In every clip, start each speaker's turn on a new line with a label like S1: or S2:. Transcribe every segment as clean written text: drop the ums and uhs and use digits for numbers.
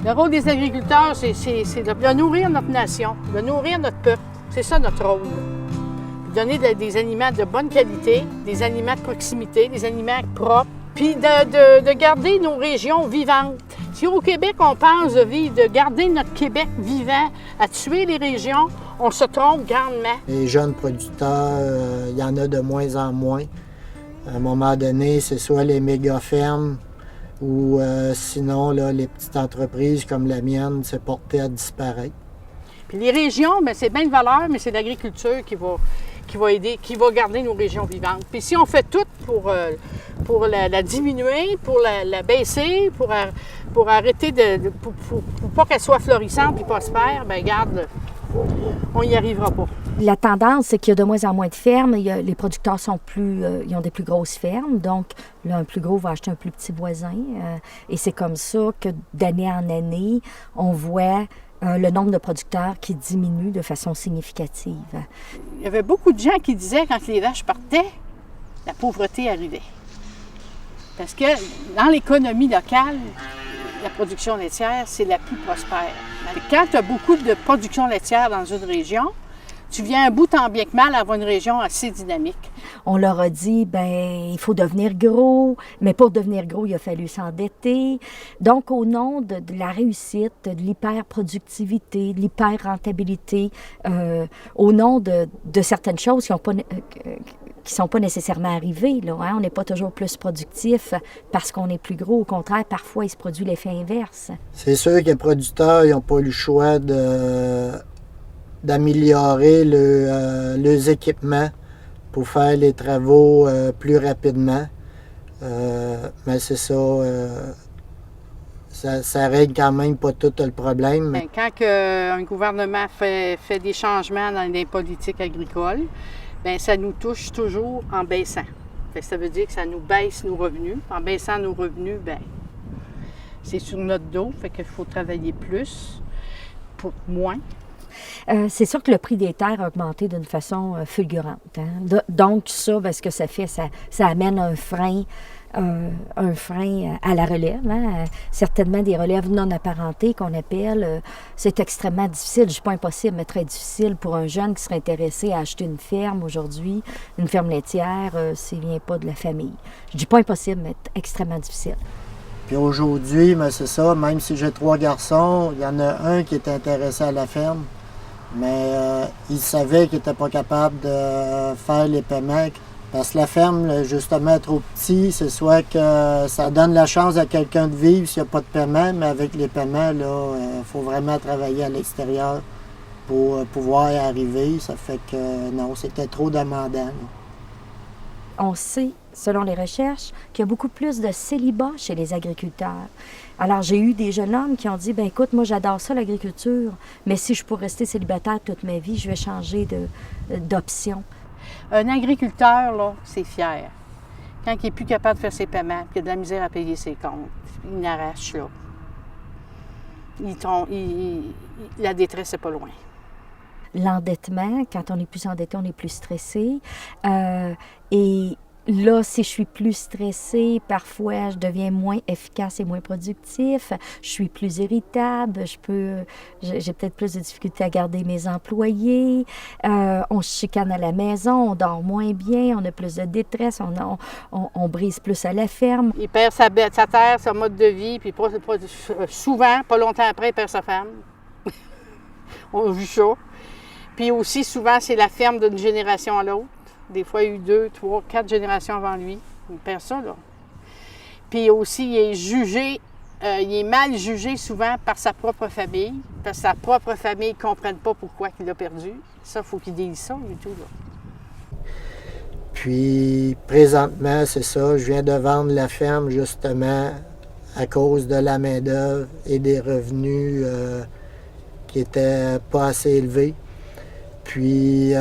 S1: Le rôle des agriculteurs, c'est de nourrir notre nation, de nourrir notre peuple. C'est ça notre rôle. Puis donner des aliments de bonne qualité, des aliments de proximité, des aliments propres, puis de garder nos régions vivantes. Si au Québec, on pense de garder notre Québec vivant, à tuer les régions, on se trompe grandement.
S2: Les jeunes producteurs, il y en a de moins en moins. À un moment donné, c'est soit les méga-fermes ou sinon, là, les petites entreprises comme la mienne, c'est porté à disparaître.
S1: Puis les régions, bien, c'est bien de valeur, mais c'est l'agriculture qui va aider, qui va garder nos régions vivantes. Puis si on fait tout pour la diminuer, pour la baisser, pour arrêter pour pas qu'elle soit florissante et prospère, bien, regarde, on n'y arrivera pas.
S3: La tendance, c'est qu'il y a de moins en moins de fermes. Les producteurs ils ont des plus grosses fermes. Donc, là, un plus gros va acheter un plus petit voisin. Et c'est comme ça que d'année en année, on voit le nombre de producteurs qui diminue de façon significative.
S1: Il y avait beaucoup de gens qui disaient, quand les vaches partaient, la pauvreté arrivait. Parce que dans l'économie locale, la production laitière, c'est la plus prospère. Quand tu as beaucoup de production laitière dans une région, tu viens un bout tant bien que mal à avoir une région assez dynamique.
S3: On leur a dit, il faut devenir gros, mais pour devenir gros, il a fallu s'endetter. Donc, au nom de la réussite, de l'hyper-productivité, de l'hyper-rentabilité, au nom de certaines choses qui ne sont pas nécessairement arrivées, là, hein? On n'est pas toujours plus productif parce qu'on est plus gros. Au contraire, parfois, il se produit l'effet inverse.
S2: C'est sûr que les producteurs n'ont pas eu le choix d'améliorer leurs équipements pour faire les travaux plus rapidement. Mais c'est ça, ça règle quand même pas tout le problème.
S1: Bien, quand un gouvernement fait des changements dans les politiques agricoles, bien, ça nous touche toujours en baissant. Fait que ça veut dire que ça nous baisse nos revenus. En baissant nos revenus, bien, c'est sur notre dos, fait qu'il faut travailler plus pour moins.
S3: C'est sûr que le prix des terres a augmenté d'une façon fulgurante. Hein? Donc, ça, ce que ça fait, ça amène un frein à la relève. Hein? Certainement des relèves non apparentées qu'on appelle. C'est extrêmement difficile, je ne dis pas impossible, mais très difficile pour un jeune qui serait intéressé à acheter une ferme aujourd'hui, une ferme laitière, s'il ne vient pas de la famille. Je ne dis pas impossible, mais extrêmement difficile.
S2: Puis aujourd'hui, c'est ça, même si j'ai 3 garçons, il y en a un qui est intéressé à la ferme. Mais il savait qu'il n'était pas capable de faire les paiements parce que la ferme, justement, est trop petit. C'est soit que ça donne la chance à quelqu'un de vivre s'il n'y a pas de paiement, mais avec les paiements, il faut vraiment travailler à l'extérieur pour pouvoir y arriver. Ça fait que non, c'était trop demandant. Là.
S3: On sait, selon les recherches, qu'il y a beaucoup plus de célibat chez les agriculteurs. Alors, j'ai eu des jeunes hommes qui ont dit, écoute, moi, j'adore ça, l'agriculture, mais si je pourrais rester célibataire toute ma vie, je vais changer d'option.
S1: Un agriculteur, là, c'est fier. Quand il n'est plus capable de faire ses paiements, qu'il a de la misère à payer ses comptes, il n'arrache, là. La détresse, c'est pas loin.
S3: L'endettement, quand on est plus endetté, on est plus stressé. Et là, si je suis plus stressée, parfois, je deviens moins efficace et moins productif. Je suis plus irritable. J'ai peut-être plus de difficultés à garder mes employés. On se chicane à la maison, on dort moins bien, on a plus de détresse, on brise plus à la ferme.
S1: Il perd sa terre, son mode de vie, puis souvent, pas longtemps après, il perd sa femme. On a vu ça. Puis aussi, souvent, c'est la ferme d'une génération à l'autre. Des fois, il y a eu 2, 3, 4 générations avant lui. Il perd ça, là. Puis aussi, il est mal jugé souvent par sa propre famille, parce que sa propre famille ne comprenne pas pourquoi il l'a perdu. Ça, il faut qu'il dise ça, du tout, là.
S2: Puis, présentement, c'est ça, je viens de vendre la ferme, justement, à cause de la main-d'œuvre et des revenus qui n'étaient pas assez élevés. Puis,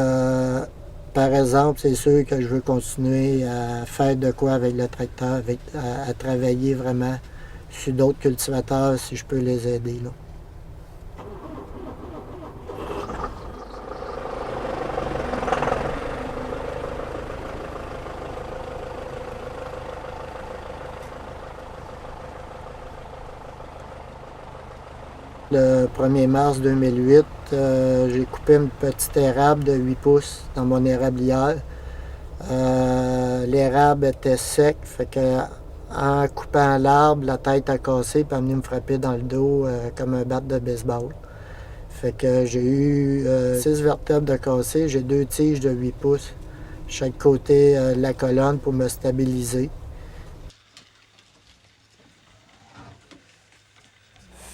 S2: par exemple, c'est sûr que je veux continuer à faire de quoi avec le tracteur, à travailler vraiment sur d'autres cultivateurs si je peux les aider, là. Le 1er mars 2008, j'ai coupé une petite érable de 8 pouces dans mon érablière. L'érable était sec, fait que en coupant l'arbre, la tête a cassé et a venu me frapper dans le dos comme un bat de baseball. Fait que j'ai eu 6 vertèbres de cassé, j'ai 2 tiges de 8 pouces chaque côté de la colonne pour me stabiliser.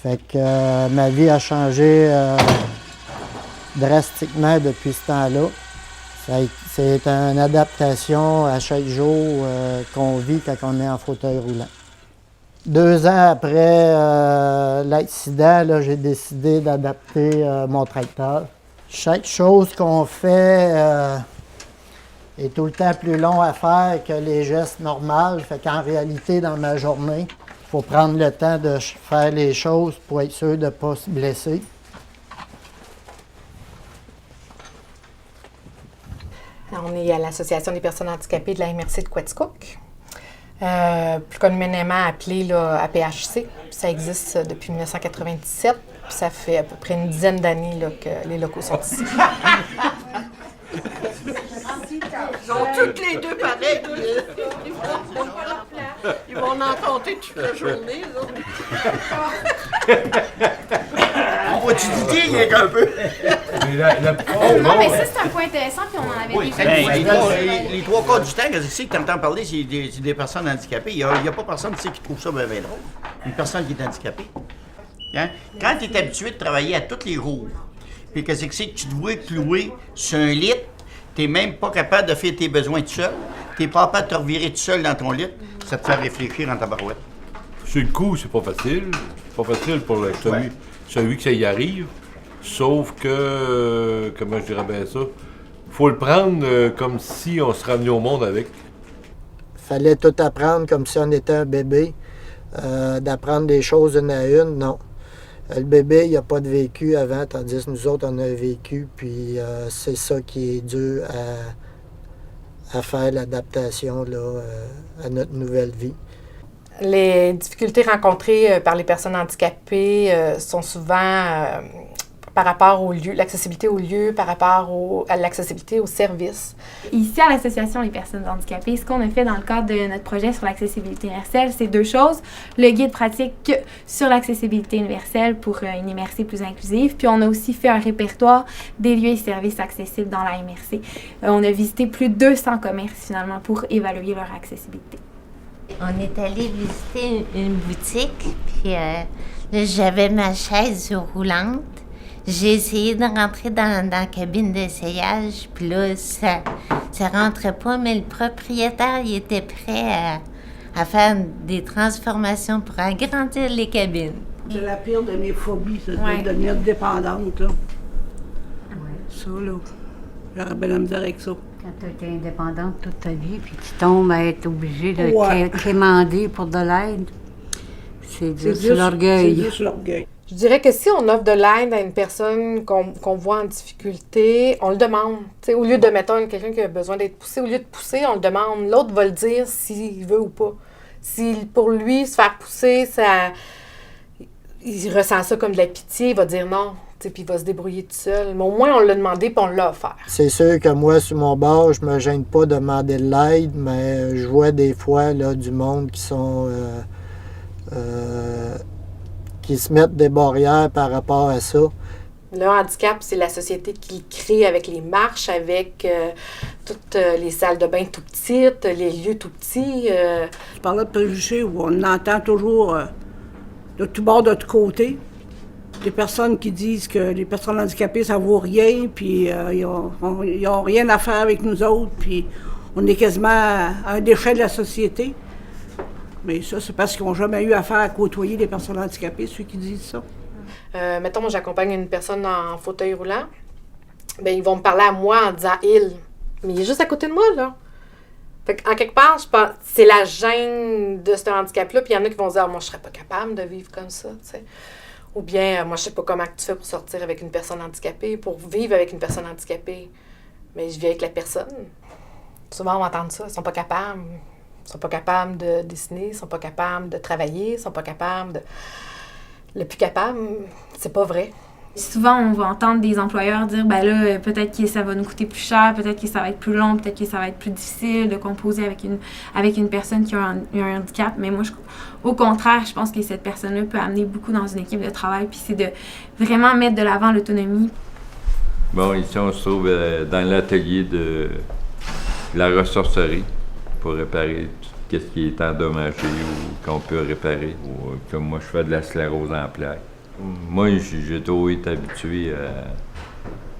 S2: Fait que ma vie a changé drastiquement depuis ce temps-là. C'est une adaptation à chaque jour qu'on vit quand on est en fauteuil roulant. 2 ans après l'accident, là, j'ai décidé d'adapter mon tracteur. Chaque chose qu'on fait est tout le temps plus long à faire que les gestes normaux. Fait qu'en réalité, dans ma journée, il faut prendre le temps de faire les choses pour être sûr de ne pas se blesser.
S4: On est à l'Association des personnes handicapées de la MRC de Quaticook, plus communément appelée là, APHC. Ça existe depuis 1997, puis ça fait à peu près une dizaine d'années là, que les locaux sont ici.
S5: Ils sont toutes les deux pareils. Ils vont en compter toute la journée.
S6: On va-tu douter rien qu'un peu?
S7: Non, mais ça, c'est un point intéressant, puis on en avait déjà
S6: Les 3 quarts du temps, qu'est-ce que tu entends parler, c'est des personnes handicapées. Il n'y a pas personne qui trouve ça bien drôle. Une personne qui est handicapée. Hein? Quand tu es habitué de travailler à tous les jours, puis que c'est que tu dois clouer sur un lit, tu n'es même pas capable de faire tes besoins tout seul, tu n'es pas capable de te revirer tout seul dans ton lit, ça te fait réfléchir en tabarouette.
S8: Sur le coup, c'est pas facile. C'est pas facile pour celui que ça y arrive. Sauf que, comment je dirais bien ça, faut le prendre comme si on se ramenait au monde avec.
S2: Fallait tout apprendre comme si on était un bébé. D'apprendre des choses une à une, non. Le bébé, il n'a pas de vécu avant, tandis que nous autres, on a un vécu, puis c'est ça qui est dur à faire l'adaptation là, à notre nouvelle vie.
S4: Les difficultés rencontrées par les personnes handicapées sont souvent par rapport au lieu, l'accessibilité au lieu, par rapport à l'accessibilité aux services.
S7: Ici, à l'Association des personnes handicapées, ce qu'on a fait dans le cadre de notre projet sur l'accessibilité universelle, c'est 2 choses. Le guide pratique sur l'accessibilité universelle pour une MRC plus inclusive. Puis on a aussi fait un répertoire des lieux et services accessibles dans la MRC. On a visité plus de 200 commerces finalement pour évaluer leur accessibilité.
S9: On est allé visiter une boutique, puis là, j'avais ma chaise roulante. J'ai essayé de rentrer dans la cabine d'essayage, puis là, ça rentrait pas, mais le propriétaire, il était prêt à faire des transformations pour agrandir les cabines.
S5: C'est la pire de mes phobies, c'est de devenir dépendante, là. Ça, là, j'aurais bien la misère avec ça.
S10: Quand tu as été indépendante toute ta vie, puis tu tombes à être obligée de quémander pour de l'aide, c'est dur sur l'orgueil.
S5: C'est dur sur l'orgueil.
S4: Je dirais que si on offre de l'aide à une personne qu'on voit en difficulté, on le demande. T'sais, au lieu de, mettons, quelqu'un qui a besoin d'être poussé, au lieu de pousser, on le demande. L'autre va le dire s'il veut ou pas. Si pour lui, se faire pousser, il ressent ça comme de la pitié, il va dire non. Puis il va se débrouiller tout seul. Mais au moins, on l'a demandé puis on l'a offert.
S2: C'est sûr que moi, sur mon bord, je me gêne pas de demander de l'aide, mais je vois des fois là, du monde qui sont... qui se mettent des barrières par rapport à ça.
S4: Le handicap, c'est la société qui le crée avec les marches, avec toutes les salles de bain tout petites, les lieux tout petits.
S5: Je parlais de préjugés où on entend toujours de tout bord, de tous côtés. Des personnes qui disent que les personnes handicapées, ça vaut rien, puis ils ont rien à faire avec nous autres, puis on est quasiment un déchet de la société. Mais ça, c'est parce qu'ils n'ont jamais eu affaire à côtoyer les personnes handicapées, ceux qui disent ça.
S4: Mettons, moi, j'accompagne une personne en fauteuil roulant. Bien, ils vont me parler à moi en disant « il ». Mais il est juste à côté de moi, là. Fait qu'en quelque part, je pense c'est la gêne de ce handicap-là. Puis il y en a qui vont dire « moi, je serais pas capable de vivre comme ça », tu sais. Ou bien, moi, je sais pas comment tu fais pour sortir avec une personne handicapée, pour vivre avec une personne handicapée. Mais je vis avec la personne. Souvent, on va entendre ça. Ils sont pas capables. Ils sont pas capables de dessiner, ils sont pas capables de travailler, ils sont pas capables de... Le plus capable, c'est pas vrai.
S7: Souvent, on va entendre des employeurs dire, ben là, peut-être que ça va nous coûter plus cher, peut-être que ça va être plus long, peut-être que ça va être plus difficile de composer avec une personne qui a un handicap. Mais moi, au contraire, je pense que cette personne-là peut amener beaucoup dans une équipe de travail, puis c'est de vraiment mettre de l'avant l'autonomie.
S11: Bon, ici, on se trouve dans l'atelier de la ressourcerie pour réparer tout ce qui est endommagé ou qu'on peut réparer. Ou, comme moi, je fais de la sclérose en plaques. Moi, j'ai toujours été habitué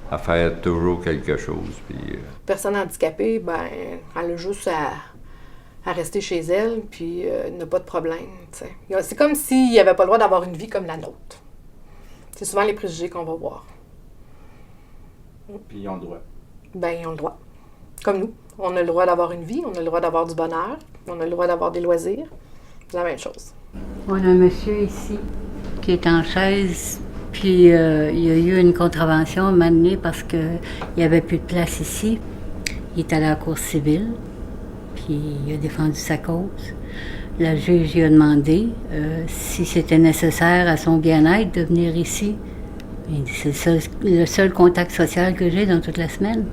S11: à faire toujours quelque chose. Puis,
S4: Personne handicapée, ben, elle a juste à rester chez elle, puis n'a pas de problème. T'sais. C'est comme s'il n'y avait pas le droit d'avoir une vie comme la nôtre. C'est souvent les préjugés qu'on va voir.
S12: Puis ils ont le droit.
S4: Ben, ils ont le droit. Comme nous. On a le droit d'avoir une vie, on a le droit d'avoir du bonheur, on a le droit d'avoir des loisirs. C'est la même chose.
S10: On a un monsieur ici qui est en chaise, puis il y a eu une contravention à un moment donné parce qu'il n'y avait plus de place ici. Il est allé à la cour civile, puis il a défendu sa cause. La juge lui a demandé si c'était nécessaire à son bien-être de venir ici. C'est le seul contact social que j'ai dans toute la semaine.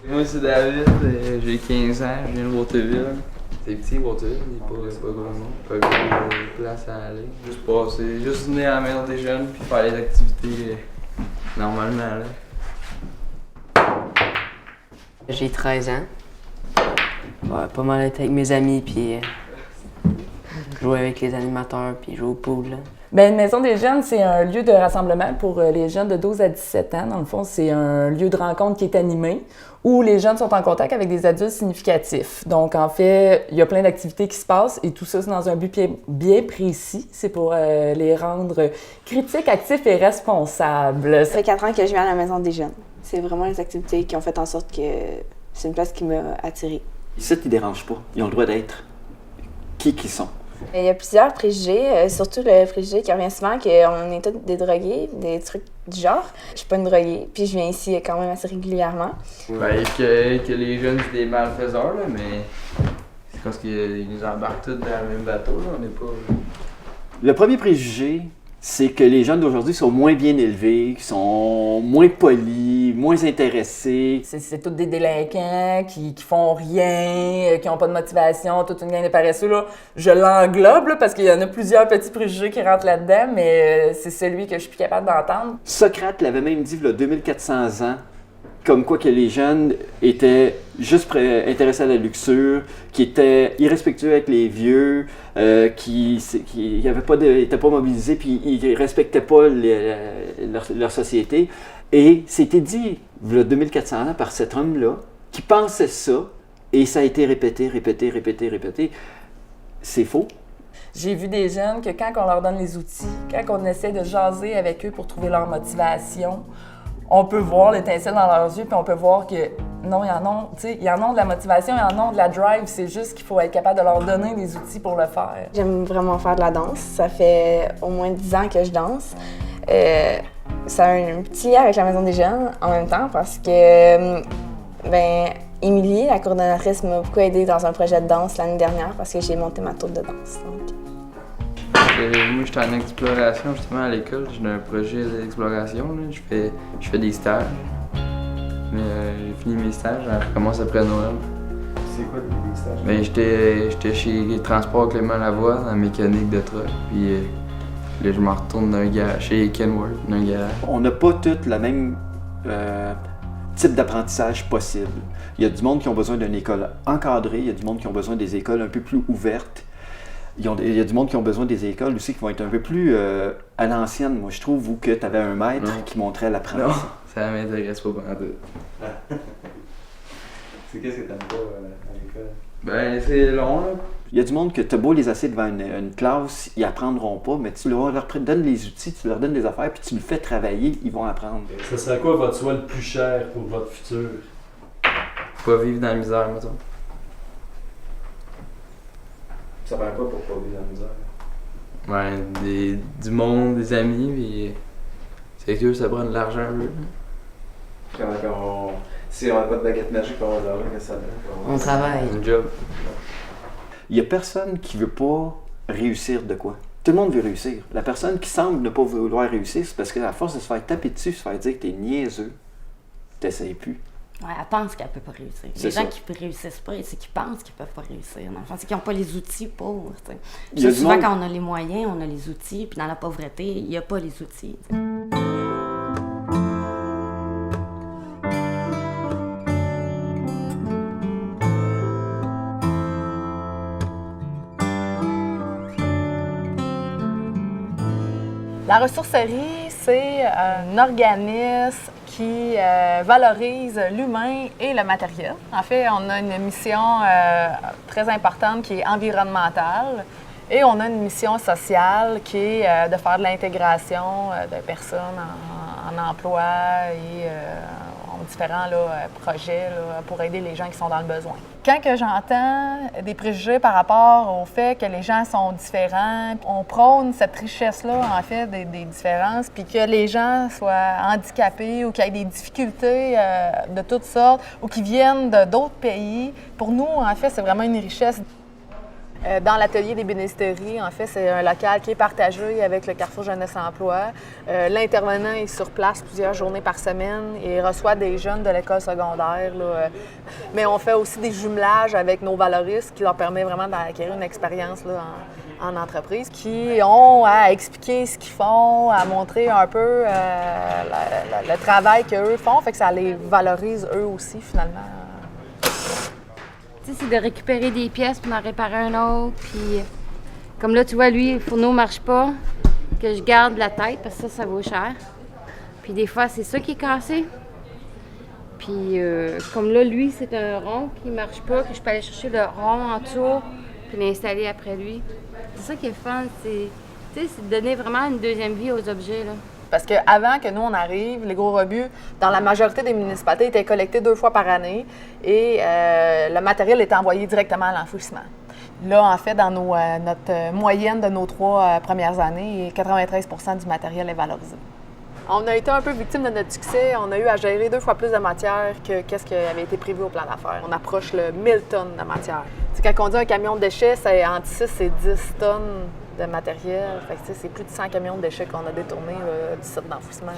S13: Moi, c'est David, j'ai 15 ans, je viens de Waterville. C'est petit, Waterville, il n'est pas gros monde, pas gros place à aller. Juste passer, juste venir à la maison des jeunes puis faire les activités normalement. Là.
S14: J'ai 13 ans. Ouais, pas mal être avec mes amis puis jouer avec les animateurs puis jouer au pool. Là.
S15: Bien, une maison des jeunes, c'est un lieu de rassemblement pour les jeunes de 12 à 17 ans. Dans le fond, c'est un lieu de rencontre qui est animé où les jeunes sont en contact avec des adultes significatifs. Donc, en fait, il y a plein d'activités qui se passent et tout ça, c'est dans un but bien précis. C'est pour les rendre critiques, actifs et responsables.
S16: Ça fait 4 ans que je viens à la maison des jeunes. C'est vraiment les activités qui ont fait en sorte que c'est une place qui m'a attirée.
S12: Ici, ils ne dérangent pas. Ils ont le droit d'être qui qu'ils sont.
S16: Il y a plusieurs préjugés, surtout le préjugé qui revient souvent qu'on est tous des drogués, des trucs du genre. Je suis pas une droguée, puis je viens ici quand même assez régulièrement.
S13: Ben, que les jeunes, c'est des malfaiseurs, là, mais c'est parce qu'ils nous embarquent tous dans le même bateau, là, on n'est pas...
S12: Le premier préjugé, c'est que les jeunes d'aujourd'hui sont moins bien élevés, qui sont moins polis, moins intéressés.
S15: C'est tous des délinquants qui font rien, qui n'ont pas de motivation, toute une gang de paresseux. Là. Je l'englobe là, parce qu'il y en a plusieurs petits préjugés qui rentrent là-dedans, mais c'est celui que je suis plus capable d'entendre.
S12: Socrate l'avait même dit il y a 2400 ans, comme quoi que les jeunes étaient juste intéressés à la luxure, qui étaient irrespectueux avec les vieux, qui n'étaient pas mobilisés, puis ils ne respectaient pas leur société. Et c'était dit il y a 2400 ans par cet homme-là, qui pensait ça, et ça a été répété. C'est faux.
S15: J'ai vu des jeunes que quand on leur donne les outils, quand on essaie de jaser avec eux pour trouver leur motivation, on peut voir l'étincelle dans leurs yeux, puis on peut voir que non, ils en ont de la motivation, ils en ont de la drive, c'est juste qu'il faut être capable de leur donner des outils pour le faire.
S16: J'aime vraiment faire de la danse. Ça fait au moins 10 ans que je danse. Ça a un petit lien avec la Maison des jeunes en même temps parce que, Émilie, la coordonnatrice, m'a beaucoup aidée dans un projet de danse l'année dernière parce que j'ai monté ma troupe de danse.
S13: Moi, j'étais en exploration justement à l'école. J'ai un projet d'exploration. Je fais des stages. Mais j'ai fini mes stages. Je recommence après Noël.
S12: C'est quoi des stages?
S13: Ben, j'étais chez Transport Clément Lavoie, dans la mécanique de truck. Puis là, je me retourne chez Kenworth, dans un garage.
S12: On n'a pas tous le même type d'apprentissage possible. Il y a du monde qui ont besoin d'une école encadrée. Il y a du monde qui ont besoin des écoles un peu plus ouvertes. Il y a du monde qui ont besoin des écoles aussi qui vont être un peu plus à l'ancienne. Moi, je trouve que tu avais un maître qui montrait l'apprentissage.
S13: Non, ça m'intéresse pas pendant tout.
S12: C'est qu'est-ce que tu n'aimes pas à l'école?
S13: Ben, c'est long, là.
S12: Il y a du monde que tu as beau les asseoir devant une classe, ils apprendront pas, mais tu leur donnes les outils, tu leur donnes des affaires, puis tu le fais travailler, ils vont apprendre.
S17: Ça serait quoi votre souhait le plus cher pour votre futur?
S13: Pas vivre dans la misère, mettons. Ça prend quoi pour pas vivre la misère? Ouais, du monde, des amis, puis c'est que ça prend de l'argent, eux.
S12: Si on n'a pas de baguette magique pour avoir de l'argent, qu'est-ce que ça donne?
S14: On travaille.
S13: Un job.
S12: Il n'y a personne qui veut pas réussir de quoi. Tout le monde veut réussir. La personne qui semble ne pas vouloir réussir, c'est parce qu'à force de se faire taper dessus, se faire dire que t'es niaiseux, t'essayes plus.
S18: Ouais, elle pense qu'elle peut pas réussir. Les gens qui ne réussissent pas, c'est qu'ils pensent qu'ils peuvent pas réussir. Dans le fond, c'est qu'ils n'ont pas les outils pour. Puis souvent, quand on a les moyens, on a les outils. Puis dans la pauvreté, il n'y a pas les outils. T'sais.
S19: La ressourcerie, c'est un organisme qui valorise l'humain et le matériel. En fait, on a une mission très importante qui est environnementale et on a une mission sociale qui est de faire de l'intégration de personnes en emploi et en différents projets pour aider les gens qui sont dans le besoin. Quand que j'entends des préjugés par rapport au fait que les gens sont différents, on prône cette richesse-là, en fait, des différences, puis que les gens soient handicapés ou qu'ils aient des difficultés de toutes sortes ou qui viennent d'autres pays, pour nous, en fait, c'est vraiment une richesse. Dans l'atelier des bénisteries, en fait, c'est un local qui est partagé avec le Carrefour Jeunesse Emploi. L'intervenant est sur place plusieurs journées par semaine et reçoit des jeunes de l'école secondaire. Mais on fait aussi des jumelages avec nos valoristes qui leur permet vraiment d'acquérir une expérience en entreprise, qui ont à expliquer ce qu'ils font, à montrer un peu le travail qu'eux font, fait que ça les valorise eux aussi, finalement.
S18: C'est de récupérer des pièces pour en réparer un autre. Puis, comme là, tu vois, lui, le fourneau ne marche pas, que je garde la tête parce que ça vaut cher. Puis des fois, c'est ça qui est cassé. Puis, comme là, lui, c'est un rond qui ne marche pas, que je peux aller chercher le rond en dessous puis l'installer après lui. C'est ça qui est fun, c'est de donner vraiment une deuxième vie aux objets, là.
S19: Parce qu'avant que nous, on arrive, les gros rebuts, dans la majorité des municipalités, étaient collectés 2 fois par année et le matériel était envoyé directement à l'enfouissement. Là, en fait, dans notre moyenne de nos 3 premières années, 93 % du matériel est valorisé. On a été un peu victime de notre succès. On a eu à gérer 2 fois plus de matière que ce qui avait été prévu au plan d'affaires. On approche le 1000 tonnes de matière. T'sais, quand on dit un camion de déchets, c'est entre 6 et 10 tonnes de matériel. Fait que, c'est plus de 100 camions de déchets qu'on a détournés du site d'enfouissement.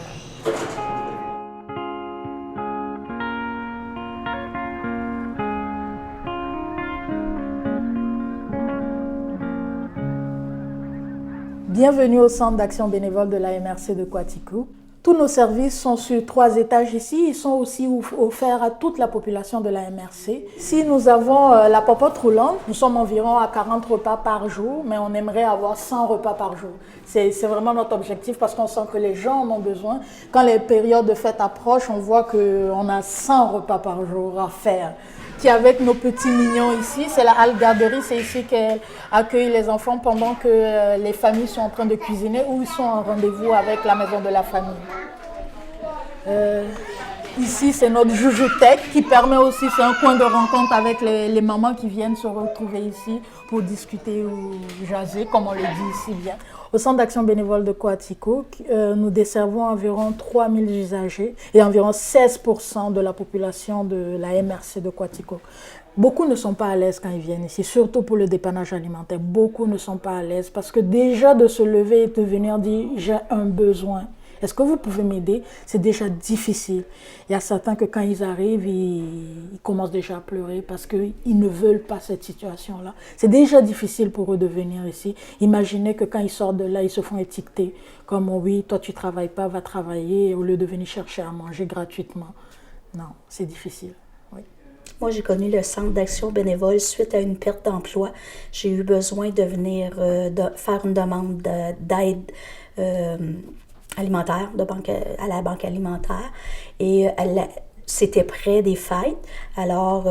S20: Bienvenue au Centre d'action bénévole de la MRC de Quatico. Tous nos services sont sur 3 étages ici. Ils sont aussi offerts à toute la population de la MRC. Si nous avons la popote roulante, nous sommes environ à 40 repas par jour, mais on aimerait avoir 100 repas par jour. C'est vraiment notre objectif parce qu'on sent que les gens en ont besoin. Quand les périodes de fête approchent, on voit qu'on a 100 repas par jour à faire. Qui avec nos petits mignons ici, c'est la halle garderie, c'est ici qu'elle accueille les enfants pendant que les familles sont en train de cuisiner ou ils sont en rendez-vous avec la maison de la famille. Ici, c'est notre Joujoutech qui permet aussi, c'est un coin de rencontre avec les mamans qui viennent se retrouver ici pour discuter ou jaser, comme on le dit ici bien. Au Centre d'action bénévole de Quatico, nous desservons environ 3000 usagers et environ 16% de la population de la MRC de Quatico. Beaucoup ne sont pas à l'aise quand ils viennent ici, surtout pour le dépannage alimentaire. Beaucoup ne sont pas à l'aise parce que déjà de se lever et de venir dire « j'ai un besoin ». Est-ce que vous pouvez m'aider? C'est déjà difficile. Il y a certains que quand ils arrivent, ils commencent déjà à pleurer parce qu'ils ne veulent pas cette situation-là. C'est déjà difficile pour eux de venir ici. Imaginez que quand ils sortent de là, ils se font étiqueter comme « oui, toi tu ne travailles pas, va travailler » au lieu de venir chercher à manger gratuitement. Non, c'est difficile. Oui.
S21: Moi, j'ai connu le Centre d'action bénévole suite à une perte d'emploi. J'ai eu besoin de venir faire une demande d'aide alimentaire, à la banque alimentaire. Et c'était près des fêtes, alors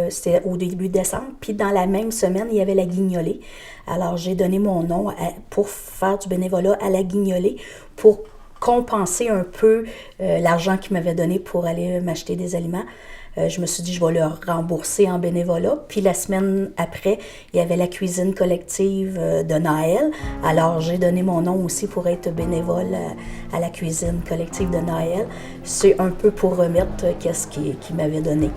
S21: c'était au début décembre. Puis dans la même semaine, il y avait la Guignolée. Alors j'ai donné mon nom pour faire du bénévolat à la Guignolée pour compenser un peu l'argent qu'ils m'avaient donné pour aller m'acheter des aliments. Je me suis dit, je vais leur rembourser en bénévolat. Puis la semaine après, il y avait la cuisine collective de Noël. Alors, j'ai donné mon nom aussi pour être bénévole à la cuisine collective de Noël. C'est un peu pour remettre qu'est-ce qu'ils m'avaient donné.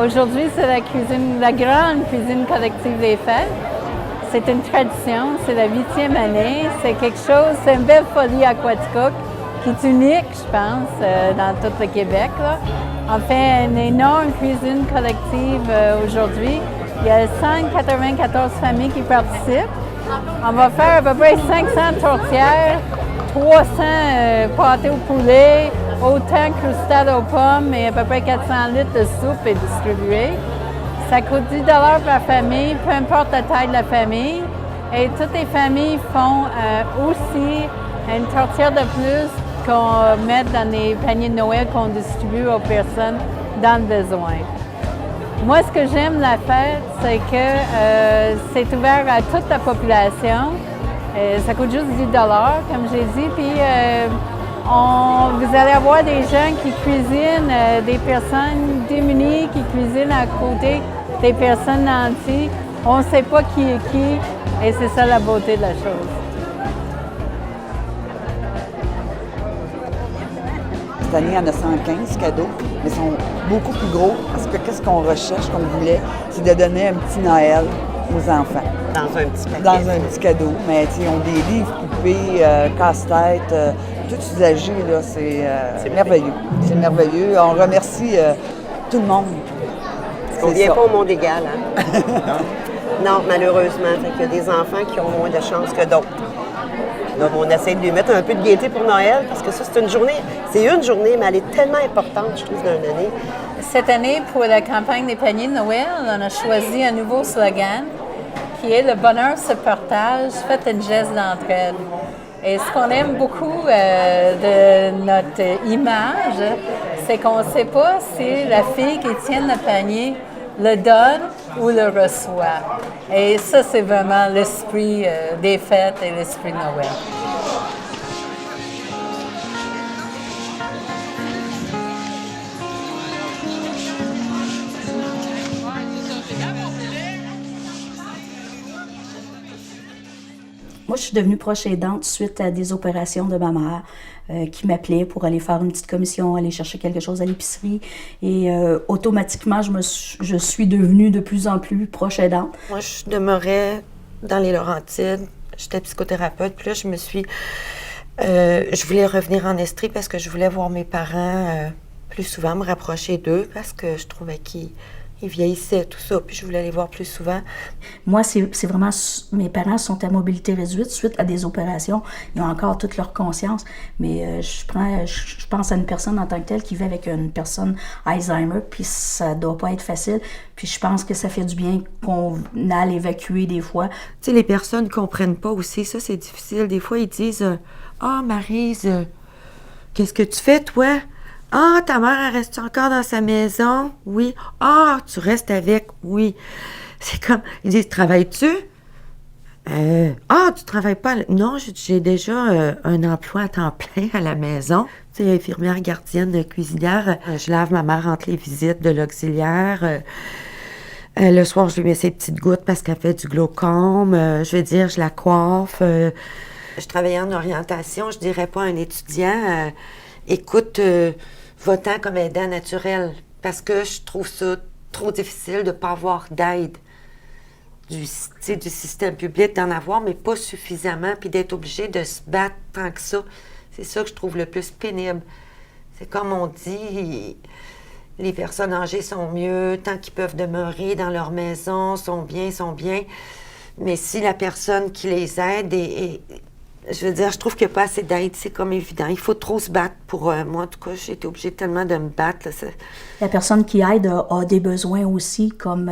S3: Aujourd'hui, c'est la grande cuisine collective des fêtes. C'est une tradition, c'est la 8e année. C'est quelque chose, c'est une belle folie à Quaticook qui est unique, je pense, dans tout le Québec, là. On fait une énorme cuisine collective aujourd'hui. Il y a 194 familles qui participent. On va faire à peu près 500 tourtières, 300 pâtés au poulet, autant croustades aux pommes et à peu près 400 litres de soupe est distribuée. Ça coûte 10 $ par famille, peu importe la taille de la famille. Et toutes les familles font aussi une tourtière de plus qu'on met dans les paniers de Noël qu'on distribue aux personnes dans le besoin. Moi, ce que j'aime de la fête, c'est que c'est ouvert à toute la population. Ça coûte juste 10 $, comme j'ai dit. Puis vous allez avoir des gens qui cuisinent, des personnes démunies qui cuisinent à côté des personnes nanties. On ne sait pas qui est qui, et c'est ça la beauté de la chose.
S22: Cette année, il y en a 115 cadeaux, mais ils sont beaucoup plus gros parce que qu'est-ce qu'on recherche, qu'on voulait, c'est de donner un petit Noël aux enfants.
S23: Dans un petit paquet.
S22: Dans un petit cadeau. Mais ils ont des livres poupées, casse-tête, tout usagé, là, c'est merveilleux. C'est merveilleux. On remercie tout le monde.
S23: On ne vient pas au monde égal, hein? Non, malheureusement. Il y a des enfants qui ont moins de chance que d'autres. Donc, on essaie de lui mettre un peu de gaieté pour Noël, parce que ça, c'est une journée, mais elle est tellement importante, je trouve, dans une année.
S3: Cette année, pour la campagne des paniers de Noël, on a choisi un nouveau slogan qui est « Le bonheur se partage, faites une geste d'entraide ». Et ce qu'on aime beaucoup de notre image, c'est qu'on ne sait pas si la fille qui tient le panier le donne ou le reçoit. Et ça, c'est vraiment l'esprit des fêtes et l'esprit de Noël.
S21: Moi, je suis devenue proche aidante suite à des opérations de ma mère qui m'appelait pour aller faire une petite commission, aller chercher quelque chose à l'épicerie. Et automatiquement, je suis devenue de plus en plus proche aidante.
S23: Moi, je demeurais dans les Laurentides. J'étais psychothérapeute. Puis là, je voulais revenir en Estrie parce que je voulais voir mes parents plus souvent, me rapprocher d'eux parce que je trouvais qu'ils vieillissaient, tout ça, puis je voulais les voir plus souvent.
S21: Moi, c'est vraiment... Mes parents sont à mobilité réduite suite à des opérations. Ils ont encore toute leur conscience, mais je pense à une personne en tant que telle qui vit avec une personne Alzheimer, puis ça doit pas être facile. Puis je pense que ça fait du bien qu'on aille évacuer des fois.
S23: Tu sais, les personnes ne comprennent pas aussi, ça, c'est difficile. Des fois, ils disent « Ah, Maryse, qu'est-ce que tu fais, toi? » « Ah, ta mère, elle reste encore dans sa maison? Oui. Ah, tu restes avec? Oui. » C'est comme, ils disent, « Travailles-tu? » Ah, tu travailles pas? Non, j'ai déjà un emploi à temps plein à la maison. Tu sais, infirmière, gardienne, cuisinière. Je lave ma mère entre les visites de l'auxiliaire. Le soir, je lui mets ses petites gouttes parce qu'elle fait du glaucome. Je veux dire, je la coiffe. Je travaillais en orientation, je dirais pas à un étudiant. Écoute, va-t'en comme aidant naturel, parce que je trouve ça trop difficile de ne pas avoir d'aide du système public, d'en avoir, mais pas suffisamment, puis d'être obligé de se battre tant que ça. C'est ça que je trouve le plus pénible. C'est comme on dit, les personnes âgées sont mieux tant qu'ils peuvent demeurer dans leur maison, sont bien, mais si la personne qui les aide je veux dire, je trouve qu'il n'y a pas assez d'aide, c'est comme évident. Il faut trop se battre pour... moi, en tout cas, j'ai été obligée tellement de me battre. Là,
S21: la personne qui aide a des besoins aussi, comme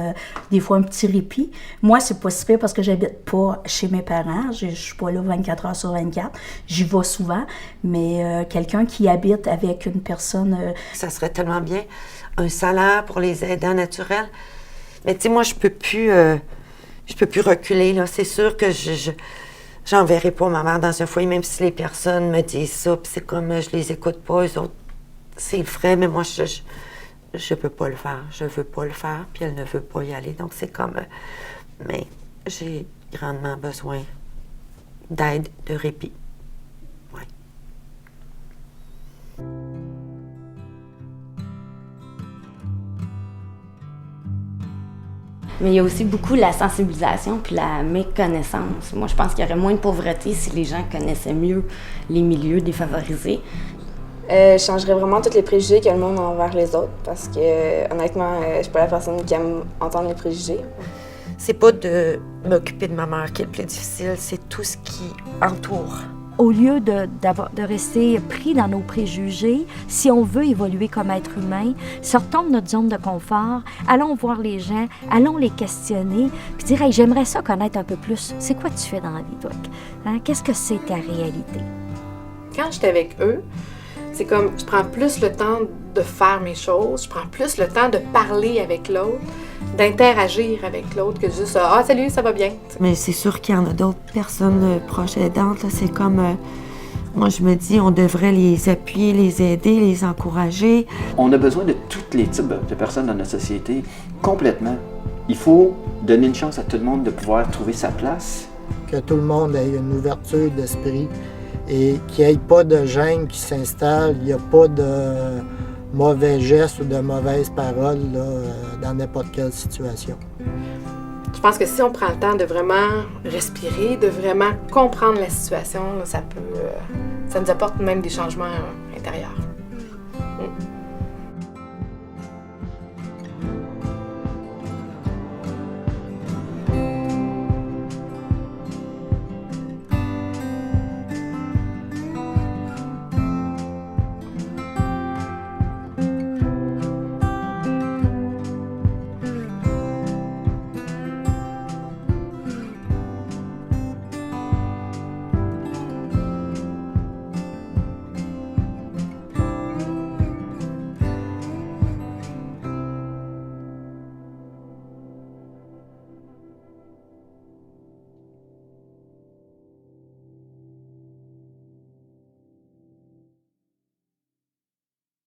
S21: des fois un petit répit. Moi, c'est pas si pire parce que j'habite pas chez mes parents. Je suis pas là 24 heures sur 24. J'y vais souvent. Mais quelqu'un qui habite avec une personne...
S23: Ça serait tellement bien. Un salaire pour les aidants naturels. Mais tu sais, moi, je peux plus reculer, là. C'est sûr que j'enverrai pas ma mère dans un foyer, même si les personnes me disent ça, puis c'est comme, je les écoute pas, eux autres, c'est le frais, mais moi, je peux pas le faire. Je veux pas le faire, puis elle ne veut pas y aller. Donc, c'est comme... mais j'ai grandement besoin d'aide, de répit. Ouais.
S1: Mais il y a aussi beaucoup la sensibilisation puis la méconnaissance. Moi, je pense qu'il y aurait moins de pauvreté si les gens connaissaient mieux les milieux défavorisés.
S16: Je changerais vraiment tous les préjugés que le monde a envers les autres parce que, honnêtement, je suis pas la personne qui aime entendre les préjugés.
S23: C'est pas de m'occuper de ma mère qui est le plus difficile, c'est tout ce qui entoure.
S6: Au lieu de rester pris dans nos préjugés, si on veut évoluer comme être humain, sortons de notre zone de confort, allons voir les gens, allons les questionner, puis dire hey, j'aimerais ça connaître un peu plus. C'est quoi tu fais dans la vie, toi? Hein? Qu'est-ce que c'est ta réalité?
S4: Quand j'étais avec eux, c'est comme je prends plus le temps de faire mes choses, je prends plus le temps de parler avec l'autre, d'interagir avec l'autre que juste « Ah, salut, ça va bien ».
S23: Mais c'est sûr qu'il y en a d'autres personnes proches aidantes. Là. C'est comme, moi je me dis, on devrait les appuyer, les aider, les encourager.
S12: On a besoin de tous les types de personnes dans notre société, complètement. Il faut donner une chance à tout le monde de pouvoir trouver sa place.
S2: Que tout le monde ait une ouverture d'esprit et qu'il n'y ait pas de gêne qui s'installe, il n'y a pas de mauvais gestes ou de mauvaises paroles là, dans n'importe quelle situation.
S4: Je pense que si on prend le temps de vraiment respirer, de vraiment comprendre la situation, ça nous apporte même des changements intérieurs.